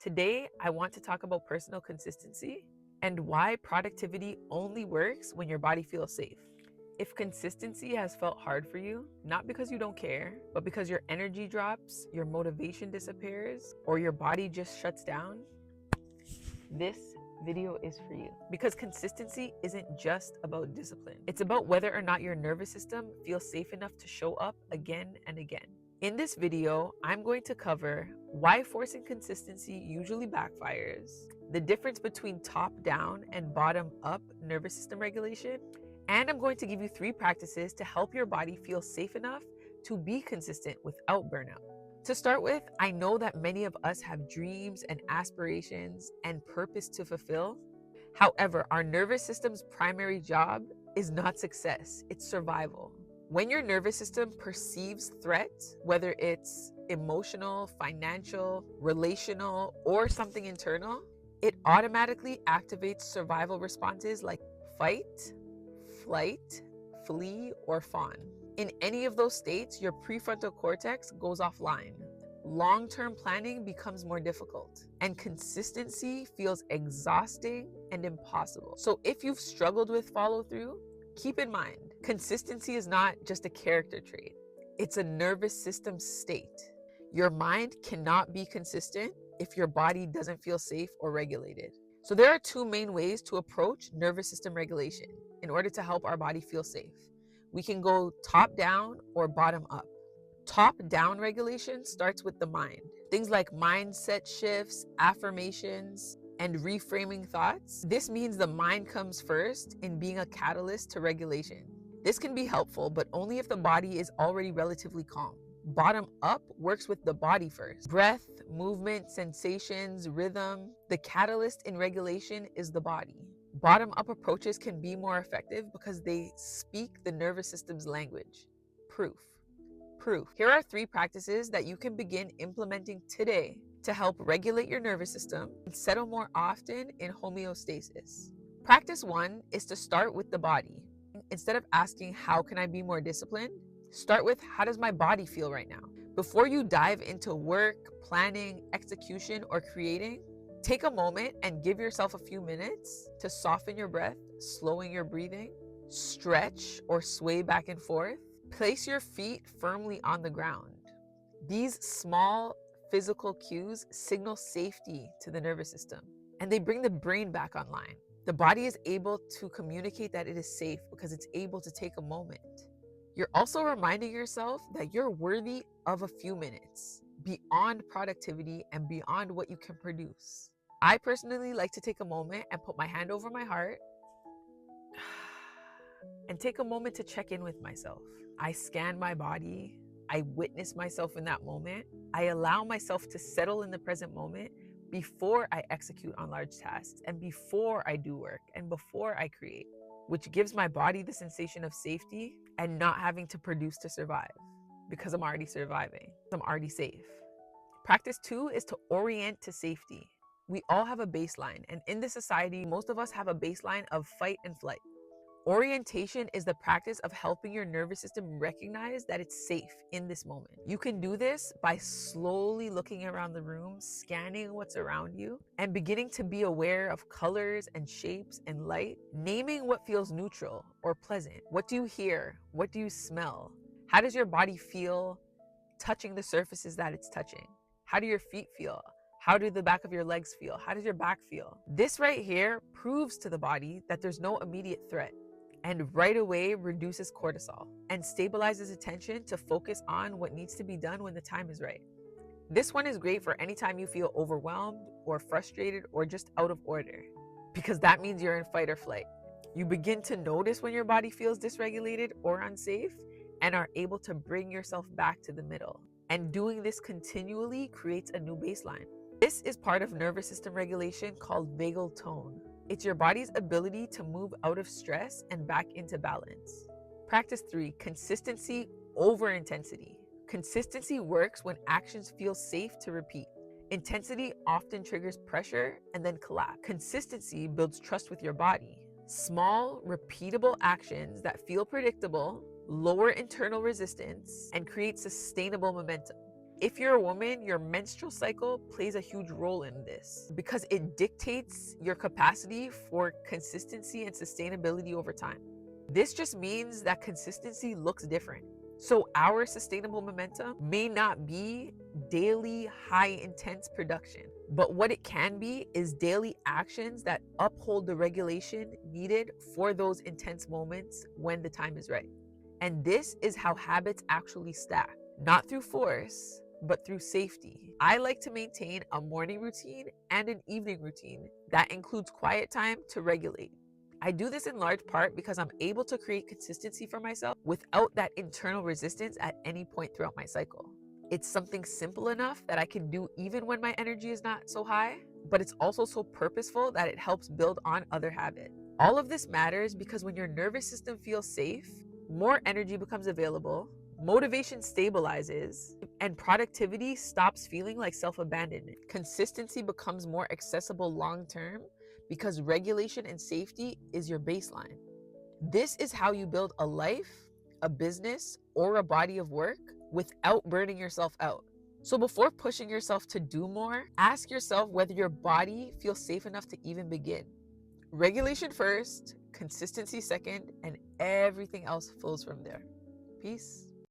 Today, I want to talk about personal consistency and why productivity only works when your body feels safe. If consistency has felt hard for you, not because you don't care, but because your energy drops, your motivation disappears, or your body just shuts down, this video is for you. Because consistency isn't just about discipline. It's about whether or not your nervous system feels safe enough to show up again and again. In this video, I'm going to cover why forcing consistency usually backfires, the difference between top-down and bottom-up nervous system regulation, and I'm going to give you 3 practices to help your body feel safe enough to be consistent without burnout. To start with, I know that many of us have dreams and aspirations and purpose to fulfill. However, our nervous system's primary job is not success, it's survival. When your nervous system perceives threat, whether it's emotional, financial, relational, or something internal, it automatically activates survival responses like fight, flight, flee, or fawn. In any of those states, your prefrontal cortex goes offline. Long-term planning becomes more difficult, and consistency feels exhausting and impossible. So if you've struggled with follow-through, keep in mind, consistency is not just a character trait. It's a nervous system state. Your mind cannot be consistent if your body doesn't feel safe or regulated. So there are 2 main ways to approach nervous system regulation in order to help our body feel safe. We can go top down or bottom up. Top down regulation starts with the mind. Things like mindset shifts, affirmations, and reframing thoughts. This means the mind comes first in being a catalyst to regulation. This can be helpful, but only if the body is already relatively calm. Bottom up works with the body first. Breath, movement, sensations, rhythm. The catalyst in regulation is the body. Bottom-up approaches can be more effective because they speak the nervous system's language. Proof. Here are 3 practices that you can begin implementing today to help regulate your nervous system and settle more often in homeostasis. Practice 1 is to start with the body. Instead of asking, how can I be more disciplined? Start with, how does my body feel right now? Before you dive into work, planning, execution, or creating, take a moment and give yourself a few minutes to soften your breath, slowing your breathing, stretch or sway back and forth. Place your feet firmly on the ground. These small physical cues signal safety to the nervous system, and they bring the brain back online. The body is able to communicate that it is safe because it's able to take a moment. You're also reminding yourself that you're worthy of a few minutes beyond productivity and beyond what you can produce. I personally like to take a moment and put my hand over my heart and take a moment to check in with myself. I scan my body. I witness myself in that moment. I allow myself to settle in the present moment before I execute on large tasks and before I do work and before I create, which gives my body the sensation of safety and not having to produce to survive because I'm already surviving. I'm already safe. Practice 2 is to orient to safety. We all have a baseline, and in this society, most of us have a baseline of fight and flight. Orientation is the practice of helping your nervous system recognize that it's safe in this moment. You can do this by slowly looking around the room, scanning what's around you, and beginning to be aware of colors and shapes and light, naming what feels neutral or pleasant. What do you hear? What do you smell? How does your body feel touching the surfaces that it's touching? How do your feet feel? How do the back of your legs feel? How does your back feel? This right here proves to the body that there's no immediate threat, and right away reduces cortisol and stabilizes attention to focus on what needs to be done when the time is right. This one is great for any time you feel overwhelmed or frustrated or just out of order, because that means you're in fight or flight. You begin to notice when your body feels dysregulated or unsafe and are able to bring yourself back to the middle. And doing this continually creates a new baseline. This is part of nervous system regulation called vagal tone. It's your body's ability to move out of stress and back into balance. Practice 3, consistency over intensity. Consistency works when actions feel safe to repeat. Intensity often triggers pressure and then collapse. Consistency builds trust with your body. Small, repeatable actions that feel predictable lower internal resistance and create sustainable momentum. If you're a woman, your menstrual cycle plays a huge role in this because it dictates your capacity for consistency and sustainability over time. This just means that consistency looks different. So, our sustainable momentum may not be daily high intense production, but what it can be is daily actions that uphold the regulation needed for those intense moments when the time is right. And this is how habits actually stack, not through force, but through safety. I like to maintain a morning routine and an evening routine that includes quiet time to regulate. I do this in large part because I'm able to create consistency for myself without that internal resistance at any point throughout my cycle. It's something simple enough that I can do even when my energy is not so high, but it's also so purposeful that it helps build on other habits. All of this matters because when your nervous system feels safe, more energy becomes available, motivation stabilizes, and productivity stops feeling like self-abandonment. Consistency becomes more accessible long-term because regulation and safety is your baseline. This is how you build a life, a business, or a body of work without burning yourself out. So before pushing yourself to do more, ask yourself whether your body feels safe enough to even begin. Regulation first, consistency second, and everything else flows from there. Peace.